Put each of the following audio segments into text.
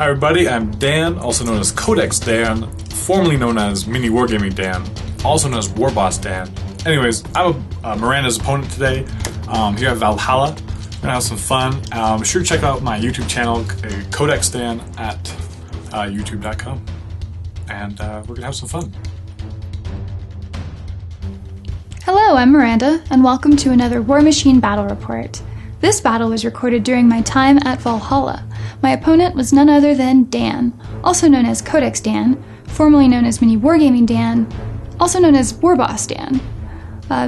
Hi everybody, I'm Dan, also known as Codex Dan, formerly known as MiniWarGaming Dan, also known as Warboss Dan. Anyways, I'm Miranda's opponent today, here at Valhalla. We're gonna have some fun. Be sure to check out my YouTube channel, Codex Dan at youtube.com. And we're gonna have some fun. Hello, I'm Miranda, and welcome to another Warmachine battle report. This battle was recorded during my time at Valhalla. My opponent was none other than Dan, also known as Codex Dan, formerly known as MiniWarGaming Dan, also known as Warboss Dan.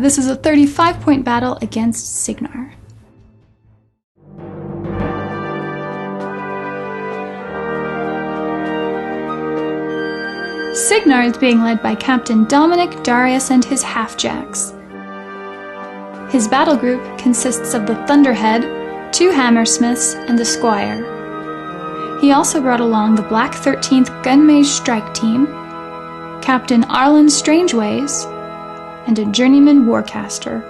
This is a 35-point battle against Cygnar. Cygnar is being led by Captain Dominic, Darius, and his half-jacks. His battle group consists of the Thunderhead, 2 Hammersmiths, and the Squire. He also brought along the Black 13th Gunmaze Strike Team, Captain Arlen Strangeways, and a Journeyman Warcaster.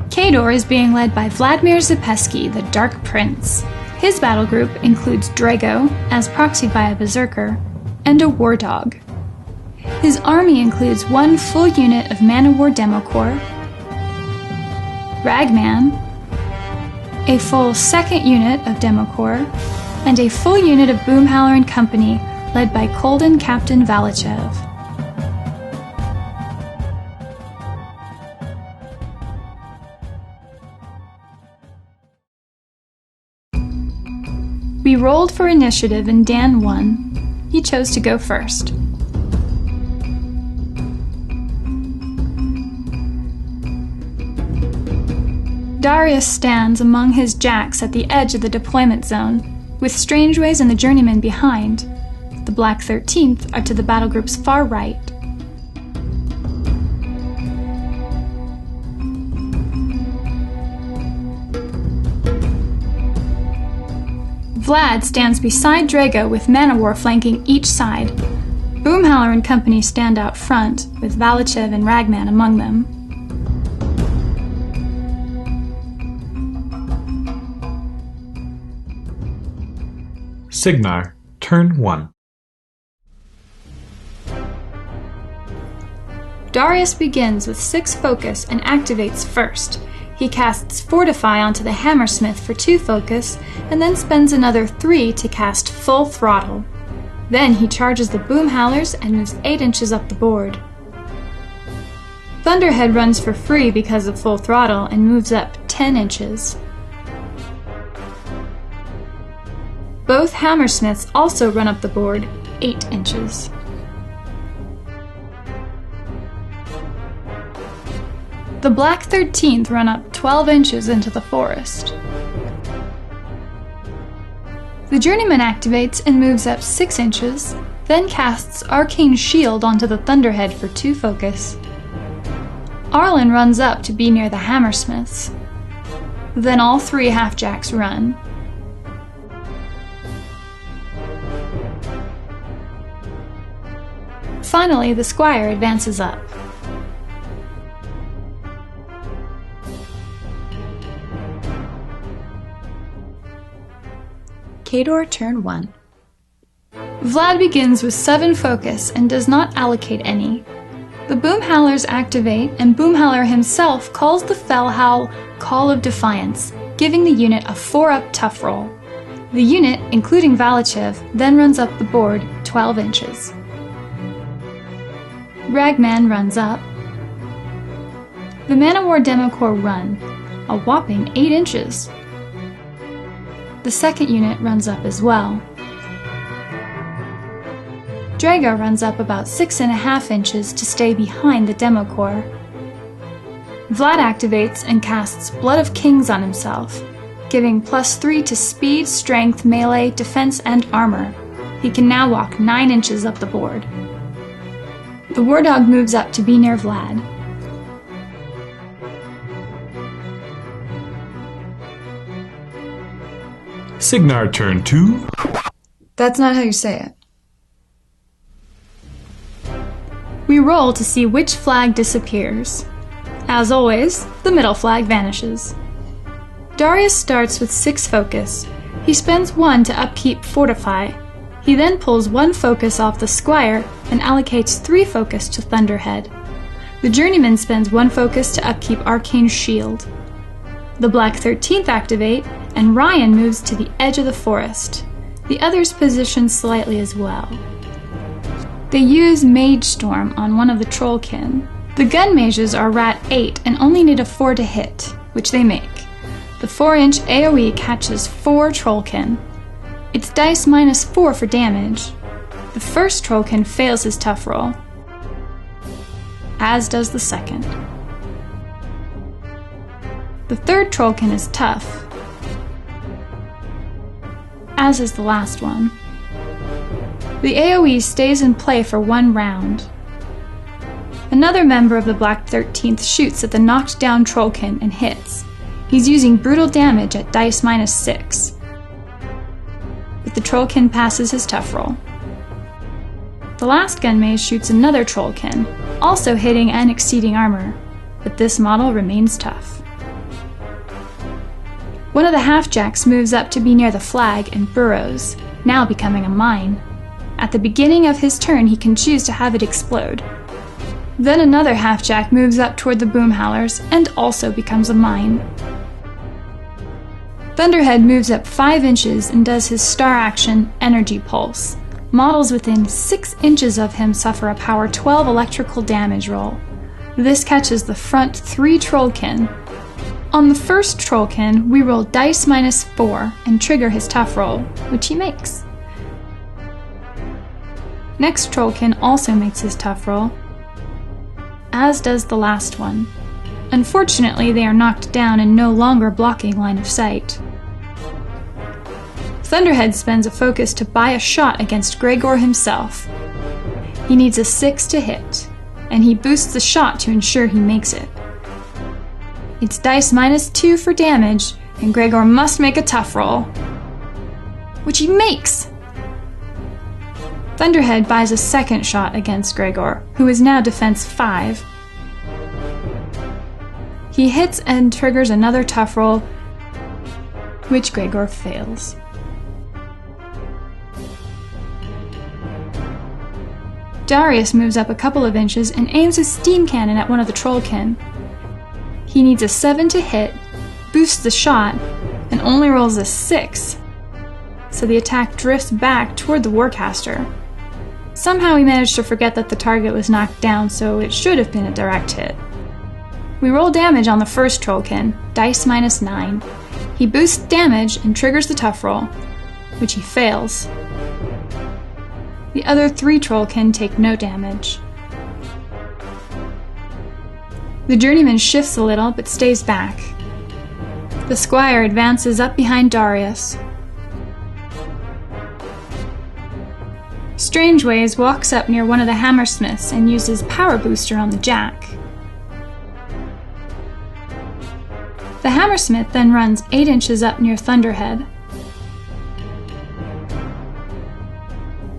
Khador is being led by Vladimir Zapesky, the Dark Prince. His battle group includes Drago, as proxied by a Berserker, and a War Dog. His army includes 1 full unit of Man-O-War Demo Corps, Ragman, a full 2nd unit of Demo Corps, and a full unit of Boomhowler and Company, led by Kolden Captain Valachev. We rolled for initiative and Dan won. He chose to go first. Darius stands among his jacks at the edge of the deployment zone, with Strangeways and the Journeyman behind. The Black 13th are to the battle group's far right. Vlad stands beside Drago with Man-O-War flanking each side. Boomhowler and Company stand out front, with Valachev and Ragman among them. Cygnar, turn 1. Darius begins with 6 focus and activates first. He casts Fortify onto the Hammersmith for 2 focus, and then spends another 3 to cast Full Throttle. Then he charges the Boomhowlers and moves 8 inches up the board. Thunderhead runs for free because of Full Throttle and moves up 10 inches. Both Hammersmiths also run up the board 8 inches. The Black 13th run up 12 inches into the forest. The Journeyman activates and moves up 6 inches, then casts Arcane Shield onto the Thunderhead for 2 focus. Arlen runs up to be near the Hammersmiths. Then all 3 half-jacks run. Finally, the Squire advances up. Khador, turn 1. Vlad begins with 7 focus and does not allocate any. The Boomhowlers activate, and Boomhowler himself calls the Fellhowl Call of Defiance, giving the unit a 4-up tough roll. The unit, including Valachev, then runs up the board 12 inches. Ragman runs up. The Man-O-War Demo Corps run, a whopping 8 inches. The 2nd unit runs up as well. Drago runs up about 6.5 inches to stay behind the Demo Corps. Vlad activates and casts Blood of Kings on himself, giving +3 to speed, strength, melee, defense, and armor. He can now walk 9 inches up the board. The War Dog moves up to be near Vlad. Cygnar, turn 2. That's not how you say it. We roll to see which flag disappears. As always, the middle flag vanishes. Darius starts with 6 focus. He spends 1 to upkeep Fortify. He then pulls 1 focus off the Squire and allocates 3 focus to Thunderhead. The Journeyman spends 1 focus to upkeep Arcane Shield. The Black 13th activate, and Ryan moves to the edge of the forest. The others position slightly as well. They use Mage Storm on one of the Trollkin. The Gun Mages are Rat 8 and only need a 4 to hit, which they make. The 4-inch AoE catches 4 Trollkin. It's dice -4 for damage. The first Trollkin fails his tough roll, as does the second. The third Trollkin is tough, as is the last one. The AoE stays in play for 1 round. Another member of the Black 13th shoots at the knocked down Trollkin and hits. He's using brutal damage at dice -6. But the Trollkin passes his tough roll. The last gun mage shoots another Trollkin, also hitting and exceeding armor, but this model remains tough. One of the half-jacks moves up to be near the flag and burrows, now becoming a mine. At the beginning of his turn, he can choose to have it explode. Then another half-jack moves up toward the boom howlers and also becomes a mine. Thunderhead moves up 5 inches and does his star action, Energy Pulse. Models within 6 inches of him suffer a power 12 electrical damage roll. This catches the front 3 Trollkin. On the first Trollkin, we roll dice -4 and trigger his tough roll, which he makes. Next Trollkin also makes his tough roll, as does the last one. Unfortunately, they are knocked down and no longer blocking line of sight. Thunderhead spends a focus to buy a shot against Gregor himself. He needs a 6 to hit, and he boosts the shot to ensure he makes it. It's dice -2 for damage, and Gregor must make a tough roll, which he makes! Thunderhead buys a second shot against Gregor, who is now defense 5. He hits and triggers another tough roll, which Gregor fails. Darius moves up a couple of inches and aims his steam cannon at one of the Trollkin. He needs a 7 to hit, boosts the shot, and only rolls a 6, so the attack drifts back toward the Warcaster. Somehow he managed to forget that the target was knocked down, so it should have been a direct hit. We roll damage on the first Trollkin, dice -9. He boosts damage and triggers the tough roll, which he fails. The other 3 Trollkin take no damage. The Journeyman shifts a little, but stays back. The Squire advances up behind Darius. Strangeways walks up near one of the Hammersmiths and uses Power Booster on the Jack. The Hammersmith then runs 8 inches up near Thunderhead.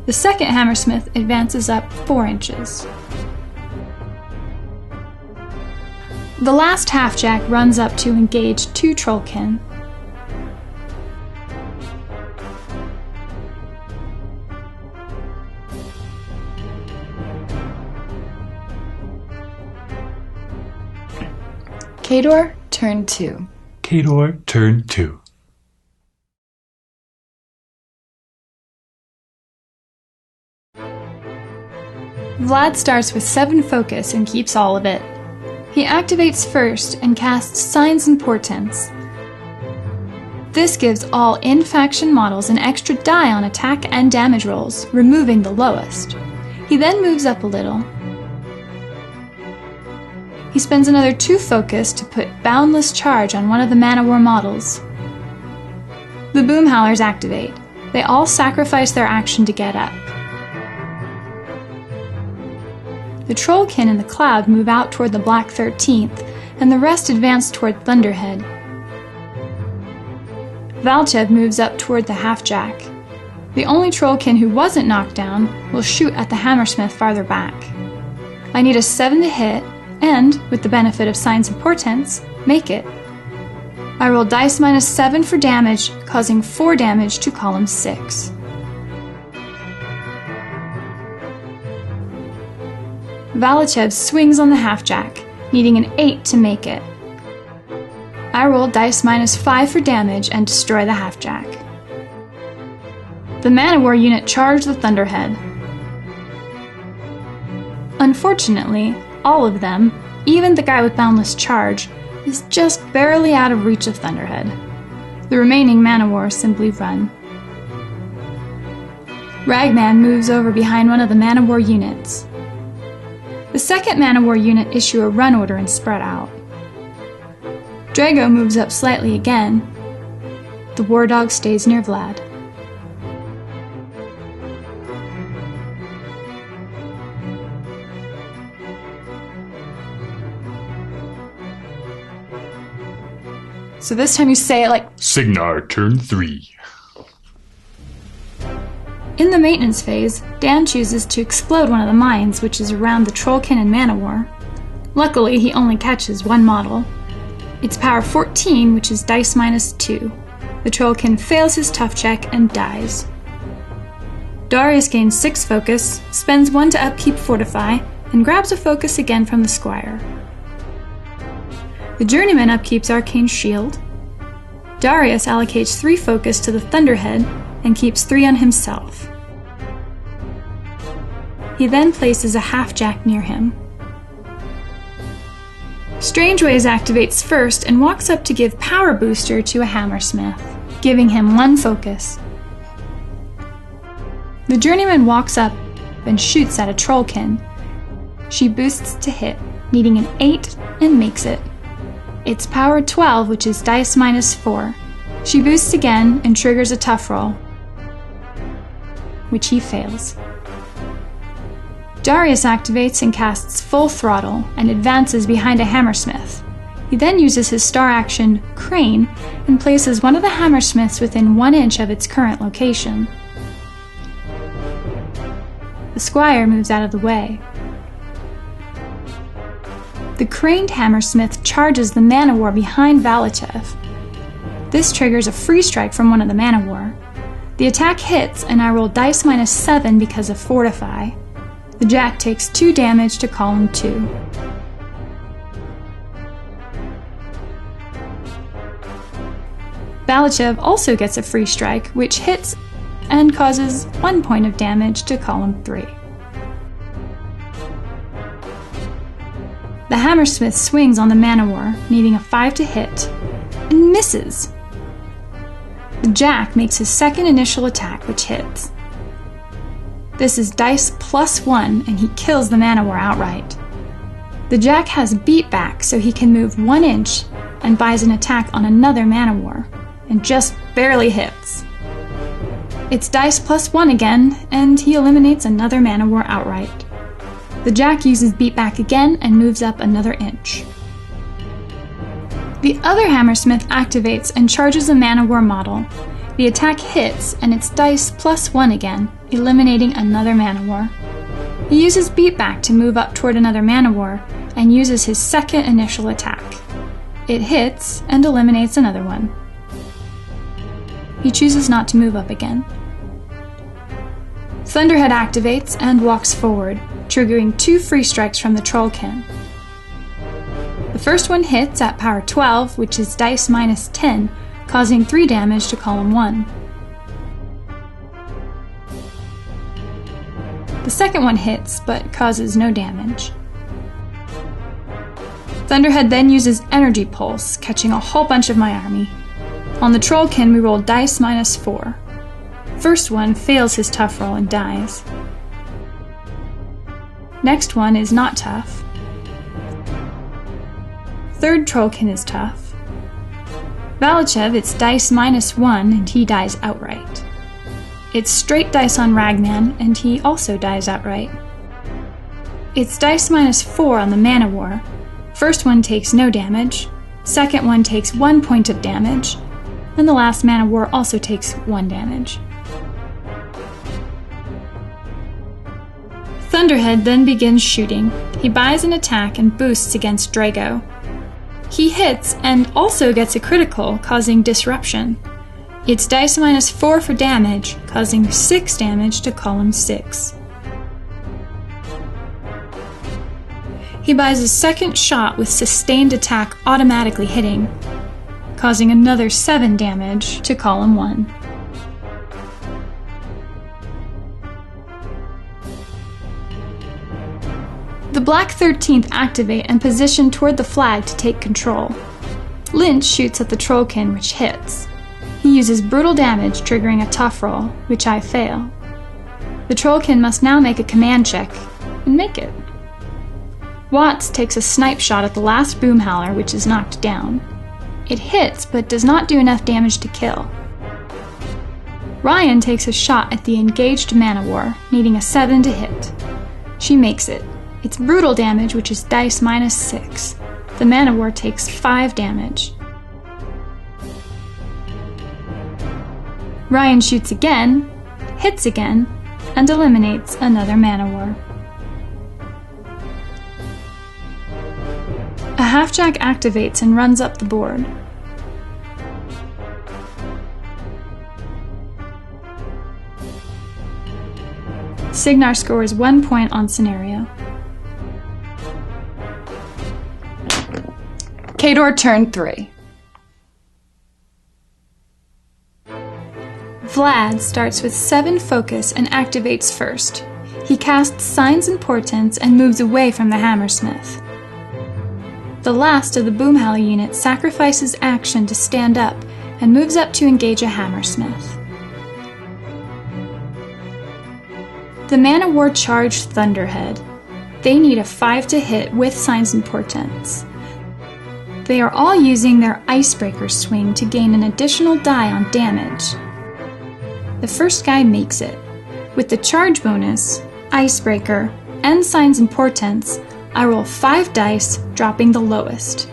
The second Hammersmith advances up 4 inches. The last half-jack runs up to engage 2 Trollkin. Khador, turn 2. Khador, turn 2. Vlad starts with 7 focus and keeps all of it. He activates first and casts Signs and Portents. This gives all in-faction models an extra die on attack and damage rolls, removing the lowest. He then moves up a little. He spends another 2 focus to put Boundless Charge on one of the Mana War models. The Boom Howlers activate. They all sacrifice their action to get up. The Trollkin and the Cloud move out toward the Black 13th, and the rest advance toward Thunderhead. Valchev moves up toward the Half-Jack. The only Trollkin who wasn't knocked down will shoot at the Hammersmith farther back. I need a 7 to hit, and, with the benefit of signs and portents, make it. I roll dice minus 7 for damage, causing 4 damage to column 6. Valachev swings on the half-jack, needing an 8 to make it. I roll dice minus 5 for damage and destroy the half-jack. The MiniWar unit charged the Thunderhead. Unfortunately, all of them, even the guy with Boundless Charge, is just barely out of reach of Thunderhead. The remaining MiniWar simply run. Ragman moves over behind one of the MiniWar units. The second MiniWar unit issue a run order and spread out. Drago moves up slightly again. The War Dog stays near Vlad. So this time you say it like Cygnar, turn 3. In the maintenance phase, Dan chooses to explode one of the mines, which is around the Trollkin and MiniWar. Luckily, he only catches one model. It's power 14, which is dice minus 2. The Trollkin fails his tough check and dies. Darius gains 6 focus, spends 1 to upkeep Fortify, and grabs a focus again from the Squire. The Journeyman upkeeps Arcane Shield. Darius allocates 3 focus to the Thunderhead and keeps 3 on himself. He then places a half-jack near him. Strangeways activates first and walks up to give Power Booster to a Hammersmith, giving him 1 focus. The Journeyman walks up and shoots at a Trollkin. She boosts to hit, needing an 8, and makes it. It's power 12, which is dice minus 4. She boosts again and triggers a tough roll, which he fails. Darius activates and casts Full Throttle and advances behind a Hammersmith. He then uses his star action, Crane, and places one of the Hammersmiths within 1 inch of its current location. The Squire moves out of the way. The craned Hammersmith charges the MiniWar behind Valachev. This triggers a free strike from one of the MiniWar. The attack hits, and I roll dice minus 7 because of Fortify. The Jack takes 2 damage to column 2. Valachev also gets a free strike, which hits and causes 1 point of damage to column 3. The Hammersmith swings on the MiniWar, needing a 5 to hit, and misses. The Jack makes his second initial attack, which hits. This is dice plus 1, and he kills the MiniWar outright. The Jack has beat back, so he can move 1 inch and buys an attack on another MiniWar, and just barely hits. It's dice plus 1 again, and he eliminates another MiniWar outright. The Jack uses beatback again and moves up another inch. The other Hammersmith activates and charges a MiniWar model. The attack hits, and it's dice plus 1 again, eliminating another MiniWar. He uses beatback to move up toward another MiniWar and uses his second initial attack. It hits and eliminates another one. He chooses not to move up again. Thunderhead activates and walks forward, triggering 2 free strikes from the Trollkin. The first one hits at power 12, which is dice minus 10, causing 3 damage to column 1. The second one hits, but causes no damage. Thunderhead then uses Energy Pulse, catching a whole bunch of my army. On the Trollkin, we roll dice minus 4. First one fails his tough roll and dies. Next one is not tough. Third Trollkin is tough. Valachev, it's dice minus 1, and he dies outright. It's straight dice on Ragman, and he also dies outright. It's dice minus 4 on the MiniWar. First one takes no damage, second one takes 1 point of damage, and the last MiniWar also takes 1 damage. Thunderhead then begins shooting, He buys an attack and boosts against Drago. He hits and also gets a critical, causing disruption. It's dice -4 for damage, causing 6 damage to column 6. He buys a second shot with sustained attack automatically hitting, causing another 7 damage to column 1. The Black 13th activate and position toward the flag to take control. Lynch shoots at the Trollkin, which hits. He uses brutal damage, triggering a tough roll, which I fail. The Trollkin must now make a command check, and make it. Watts takes a snipe shot at the last boom howler, which is knocked down. It hits, but does not do enough damage to kill. Ryan takes a shot at the engaged Man-O-War, needing a 7 to hit. She makes it. It's brutal damage, which is dice -6. The Man-O-War takes 5 damage. Ryan shoots again, hits again, and eliminates another Man-O-War. A half-jack activates and runs up the board. Cygnar scores 1 point on scenario. Khador, turn 3. Vlad starts with 7 focus and activates first. He casts Signs and Portents and moves away from the Hammersmith. The last of the Boomhowler unit sacrifices action to stand up and moves up to engage a Hammersmith. The Man-O-War charge Thunderhead. They need a 5 to hit with Signs and Portents. They are all using their Icebreaker swing to gain an additional die on damage. The first guy makes it. With the charge bonus, Icebreaker, and Signs and Portents, I roll 5 dice, dropping the lowest.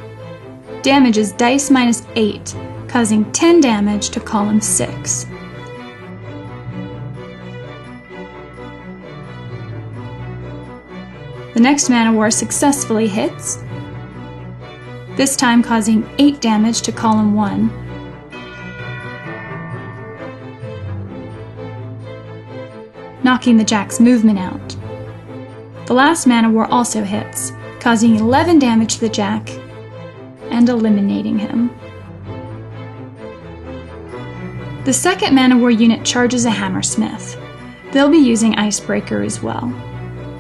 Damage is dice -8, causing 10 damage to column 6. The next Man-O-War successfully hits, this time causing 8 damage to column 1. Knocking the Jack's movement out. The last Man-O-War also hits, causing 11 damage to the Jack and eliminating him. The second Man-O-War unit charges a Hammersmith. They'll be using Icebreaker as well.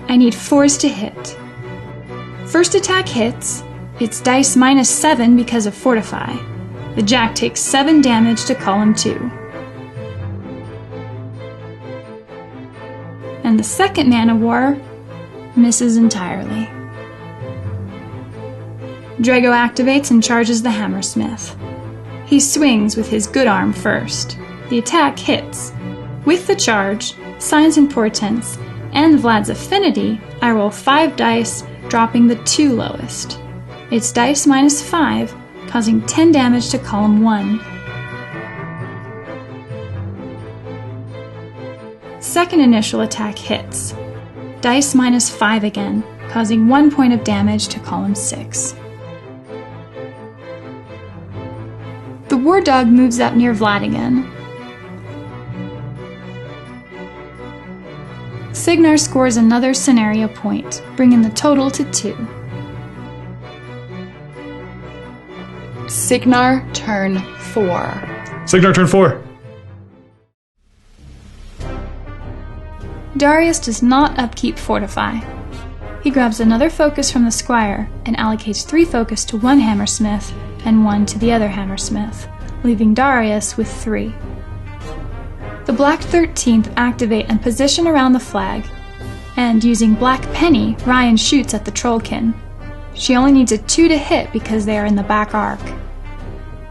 I need 4s to hit. First attack hits. It's dice -7 because of Fortify. The Jack takes 7 damage to column 2. And the second Man-O-War misses entirely. Drago activates and charges the Hammersmith. He swings with his good arm first. The attack hits. With the charge, Signs and Portents, and Vlad's Affinity, I roll 5 dice, dropping the 2 lowest. It's dice -5, causing 10 damage to column 1. Second initial attack hits. Dice -5 again, causing 1 point of damage to column 6. The War Dog moves up near Vlad again. Cygnar scores another scenario point, bringing the total to 2. Cygnar, turn 4. Cygnar, turn 4. Darius does not upkeep Fortify. He grabs another focus from the Squire and allocates 3 focus to one Hammersmith and 1 to the other Hammersmith, leaving Darius with 3. The Black 13th activate and position around the flag, and using Black Penny, Ryan shoots at the Trollkin. She only needs a 2 to hit because they are in the back arc.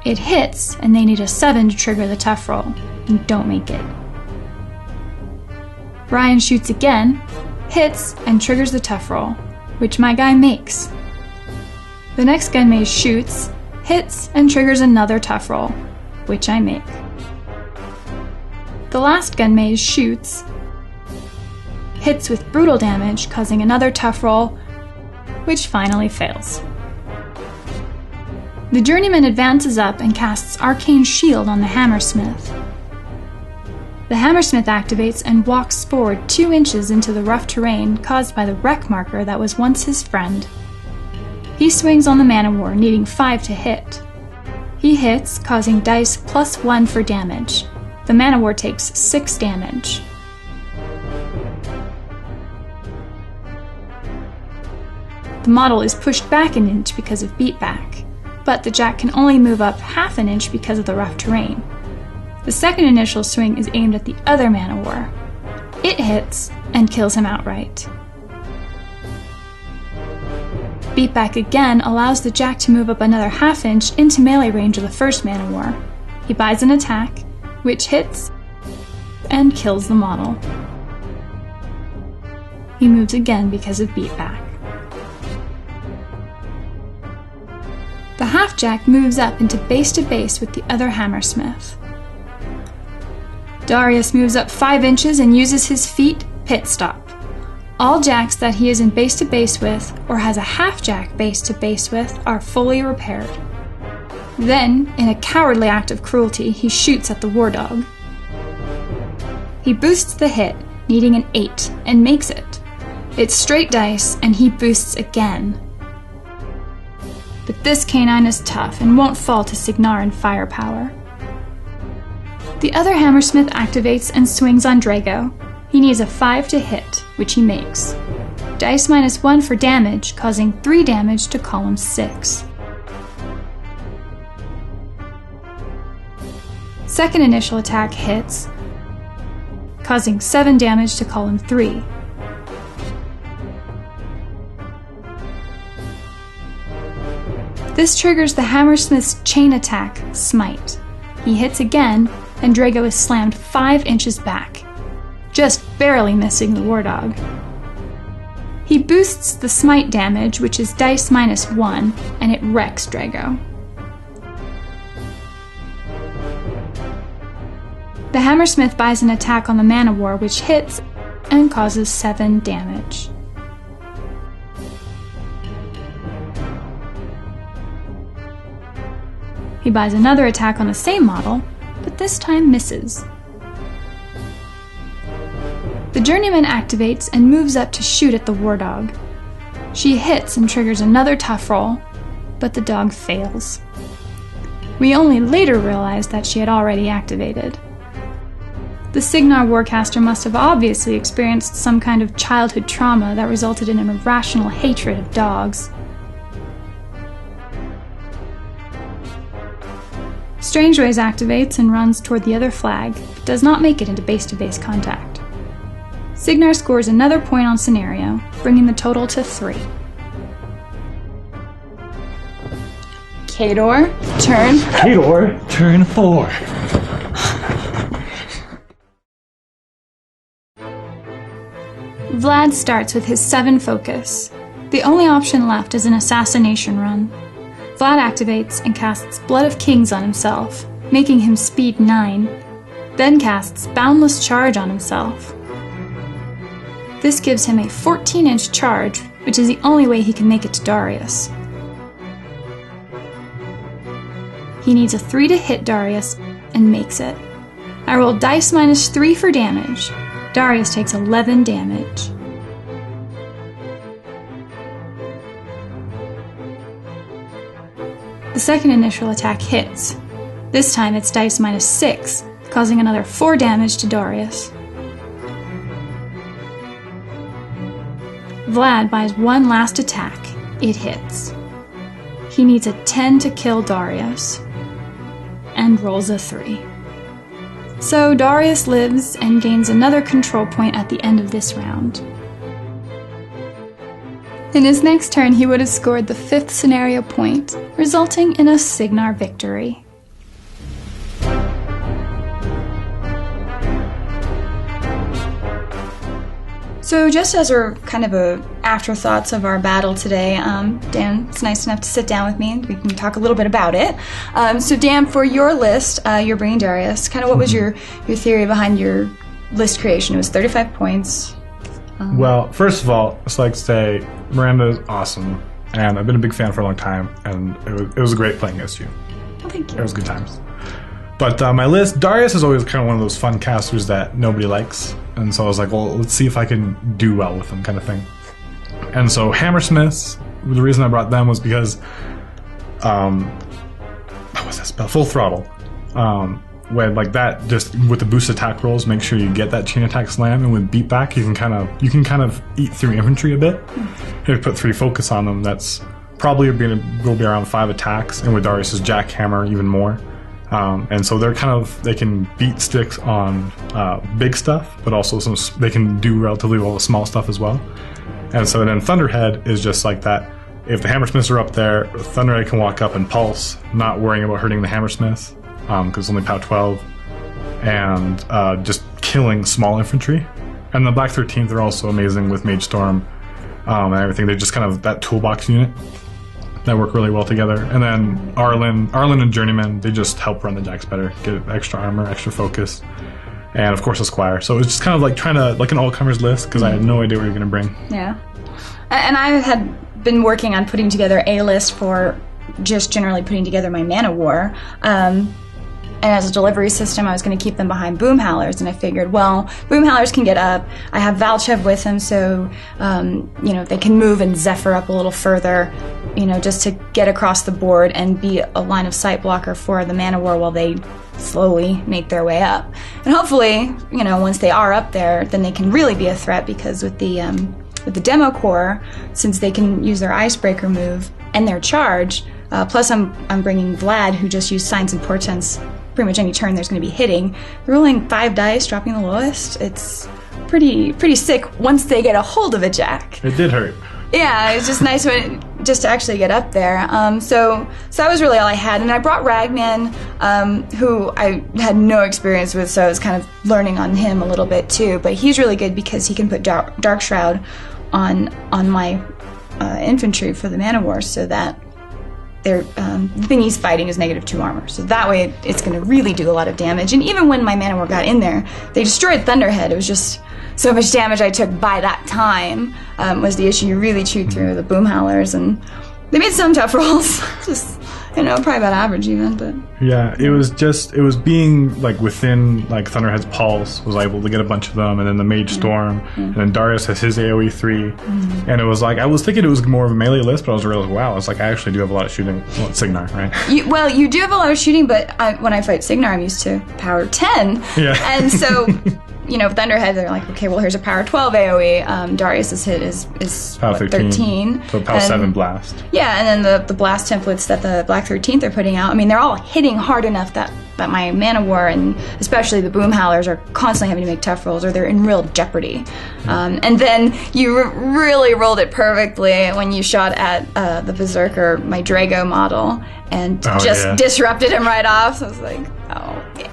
It hits, and they need a 7 to trigger the tough roll, and don't make it. Ryan shoots again, hits, and triggers the tough roll, which my guy makes. The next gunmate shoots, hits, and triggers another tough roll, which I make. The last gunmate shoots, hits with brutal damage, causing another tough roll, which finally fails. The journeyman advances up and casts Arcane Shield on the Hammersmith. The Hammersmith activates and walks forward 2 inches into the rough terrain caused by the wreck marker that was once his friend. He swings on the Man-O-War, needing 5 to hit. He hits, causing dice +1 for damage. The Man-O-War takes 6 damage. The model is pushed back an inch because of beatback, but the Jack can only move up half an inch because of the rough terrain. The second initial swing is aimed at the other Man-O-War. It hits and kills him outright. Beatback again allows the Jack to move up another half inch into melee range of the first Man-O-War. He buys an attack, which hits and kills the model. He moves again because of beatback. The half-Jack moves up into base-to-base with the other Hammersmith. Darius moves up 5 inches and uses his feat Pit Stop. All Jacks that he is in base-to-base with, or has a half-Jack base-to-base with, are fully repaired. Then, in a cowardly act of cruelty, he shoots at the War Dog. He boosts the hit, needing an 8, and makes it. It's straight dice, and he boosts again. But this canine is tough and won't fall to Cygnar in firepower. The other Hammersmith activates and swings on Drago. He needs a 5 to hit, which he makes. Dice -1 for damage, causing 3 damage to column 6. Second initial attack hits, causing 7 damage to column 3. This triggers the Hammersmith's chain attack, Smite. He hits again, and Drago is slammed 5 inches back, just barely missing the War Dog. He boosts the Smite damage, which is dice -1, and it wrecks Drago. The Hammersmith buys an attack on the Man-O-War, which hits and causes 7 damage. He buys another attack on the same model, but this time misses. The Journeyman activates and moves up to shoot at the War Dog. She hits and triggers another tough roll, but the dog fails. We only later realize that she had already activated. The Cygnar Warcaster must have obviously experienced some kind of childhood trauma that resulted in an irrational hatred of dogs. Strangeways activates and runs toward the other flag, but does not make it into base-to-base contact. Cygnar scores another point on scenario, bringing the total to 3. Khador, turn. Khador, turn 4. Vlad starts with his 7 focus. The only option left is an assassination run. Vlad activates and casts Blood of Kings on himself, making him speed 9, then casts Boundless Charge on himself. This gives him a 14-inch charge, which is the only way he can make it to Darius. He needs a 3 to hit Darius, and makes it. I rolled dice -3 for damage. Darius takes 11 damage. The second initial attack hits. This time it's dice -6, causing another 4 damage to Darius. Vlad buys one last attack. It hits. He needs a 10 to kill Darius, and rolls a 3. So Darius lives and gains another control point at the end of this round. In his next turn, he would have scored the 5th scenario point, resulting in a Cygnar victory. So just as kind of afterthoughts of our battle today, Dan, it's nice enough to sit down with me. We can talk a little bit about it. So Dan, for your list, you're bringing Darius. Kind of what was your theory behind your list creation? It was 35 points. Well, first of all, I'd like to say Miranda is awesome, and I've been a big fan for a long time, and it was great playing against you. Well, thank you. It was good times. But my list, Darius is always kind of one of those fun casters that nobody likes, and so I was like, well, let's see if I can do well with them, kind of thing. And so Hammersmiths, the reason I brought them was because, what was that spell? Full Throttle. When like that, just with the boost attack rolls, make sure you get that chain attack slam, and with beat back, you can kind of eat through infantry a bit. If you put 3 focus on them, that's probably going to be around 5 attacks, and with Darius's jackhammer, even more. And so they can beat sticks on big stuff, but also they can do relatively well with small stuff as well. And so then Thunderhead is just like that. If the Hammersmiths are up there, Thunderhead can walk up and pulse, not worrying about hurting the Hammersmiths, because it's only POW 12, and just killing small infantry. And the Black 13th are also amazing with Mage Storm and everything. They're just kind of that toolbox unit that work really well together. And then Arlen and Journeyman, they just help run the jacks better, get extra armor, extra focus, and of course a Squire. So it was just kind of like trying to, like an all-comers list, because I had no idea what you were going to bring. Yeah. And I had been working on putting together a list for just generally putting together my Mana War. And as a delivery system, I was going to keep them behind Boom Howlers, and I figured, well, Boom Howlers can get up. I have Valchev with him, so, they can move and Zephyr up a little further, just to get across the board and be a line of sight blocker for the Mana War while they slowly make their way up. And hopefully, once they are up there, then they can really be a threat, because with the Demo Core, since they can use their Icebreaker move and their charge, plus I'm bringing Vlad, who just used Signs and Portents pretty much any turn there's going to be hitting. Rolling 5 dice, dropping the lowest. It's pretty sick once they get a hold of a jack. It did hurt. Yeah, it's just nice just to actually get up there. So that was really all I had. And I brought Ragman, who I had no experience with, so I was kind of learning on him a little bit too. But he's really good because he can put Dark Shroud on my infantry for the Mana War, so that the thing he's fighting is -2 armor. So that way it's going to really do a lot of damage. And even when my Mana War got in there, they destroyed Thunderhead. It was just so much damage I took by that time was the issue. You really chewed through the Boom Howlers, and they made some tough rolls. Just, probably about average even, but... Yeah, it was being, like, within, like, Thunderhead's pulse, was able to get a bunch of them, and then the Mage Storm, and then Darius has his AoE 3, and it was like, I was thinking it was more of a melee list, but I was realizing, wow, it's like, I actually do have a lot of shooting. Well, it's Cygnar, right? You do have a lot of shooting, but when I fight Cygnar, I'm used to power 10. Yeah. And so... Thunderhead, they're like, okay, well, here's a power 12 AoE. Darius's hit is power 13. So power 7 blast. Yeah, and then the blast templates that the Black 13th are putting out, they're all hitting hard enough that my Mana War, and especially the Boom Howlers, are constantly having to make tough rolls, or they're in real jeopardy. And then you really rolled it perfectly when you shot at the Berserker, my Drago model, and disrupted him right off. So I was like, oh, yeah.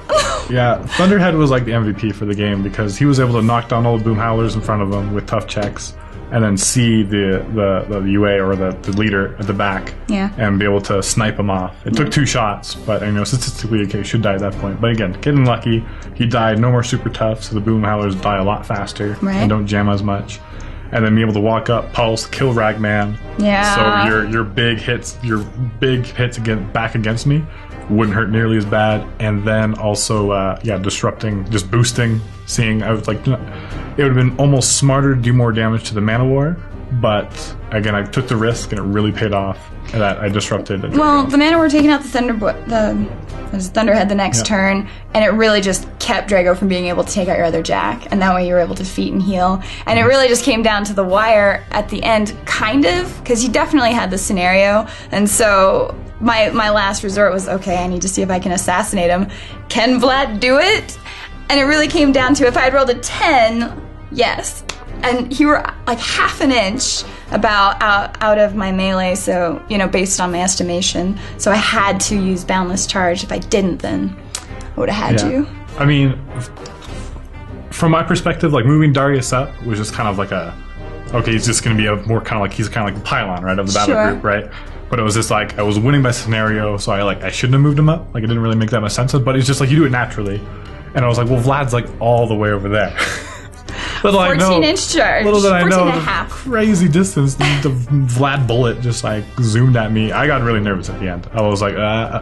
Yeah, Thunderhead was like the MVP for the game, because he was able to knock down all the Boom Howlers in front of him with tough checks, and then see the UA or the leader at the back, and be able to snipe him off. It took 2 shots, but statistically he should die at that point. But again, getting lucky, he died. No more super tough, so the Boom Howlers die a lot faster and don't jam as much. And then be able to walk up, pulse, kill Ragman. Yeah. So your big hits back against me wouldn't hurt nearly as bad. And then also, disrupting, just boosting, seeing, I was like, it would have been almost smarter to do more damage to the Mana War, but again, I took the risk and it really paid off that I disrupted. Well, the Mana War taking out the Thunderhead the next turn, and it really just kept Drago from being able to take out your other jack, and that way you were able to feat and heal. And it really just came down to the wire at the end, kind of, because you definitely had the scenario, and so my last resort was, okay, I need to see if I can assassinate him. Can Vlad do it? And it really came down to, if I had rolled a 10, yes. And he were like half an inch about out of my melee, so, based on my estimation. So I had to use Boundless Charge. If I didn't, then I would have had to. From my perspective, like, moving Darius up was just kind of like he's just going to be he's kind of like the pylon, right, of the battle group, right? But it was just like, I was winning by scenario, so I shouldn't have moved him up. Like, it didn't really make that much sense, but it's just like, you do it naturally. And I was like, well, Vlad's like all the way over there. Little I know. 14-inch charge. Little did I 14 know. and a The half. crazy distance. The Vlad bullet just like zoomed at me. I got really nervous at the end. I was like,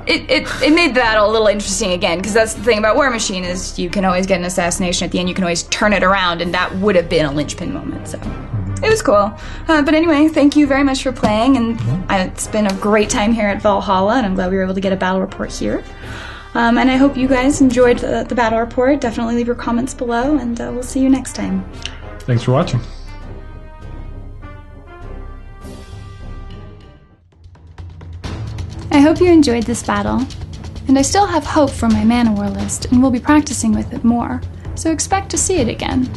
It made that a little interesting again, because that's the thing about Warmachine is you can always get an assassination at the end. You can always turn it around, and that would have been a linchpin moment. So it was cool. But anyway, thank you very much for playing, and it's been a great time here at Valhalla, and I'm glad we were able to get a battle report here. And I hope you guys enjoyed the battle report. Definitely leave your comments below, and we'll see you next time. Thanks for watching. I hope you enjoyed this battle, and I still have hope for my MiniWar list and will be practicing with it more, so expect to see it again.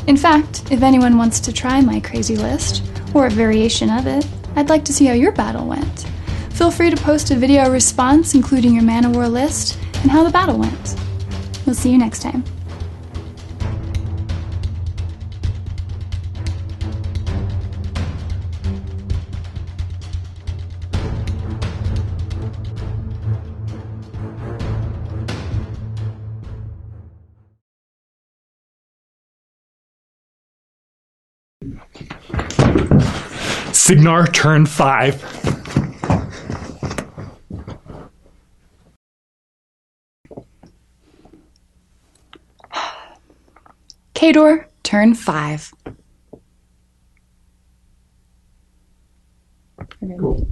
In fact, if anyone wants to try my crazy list, or a variation of it, I'd like to see how your battle went. Feel free to post a video response including your MiniWar list and how the battle went. We'll see you next time. Cygnar, turn 5. Khador, turn 5. Cool.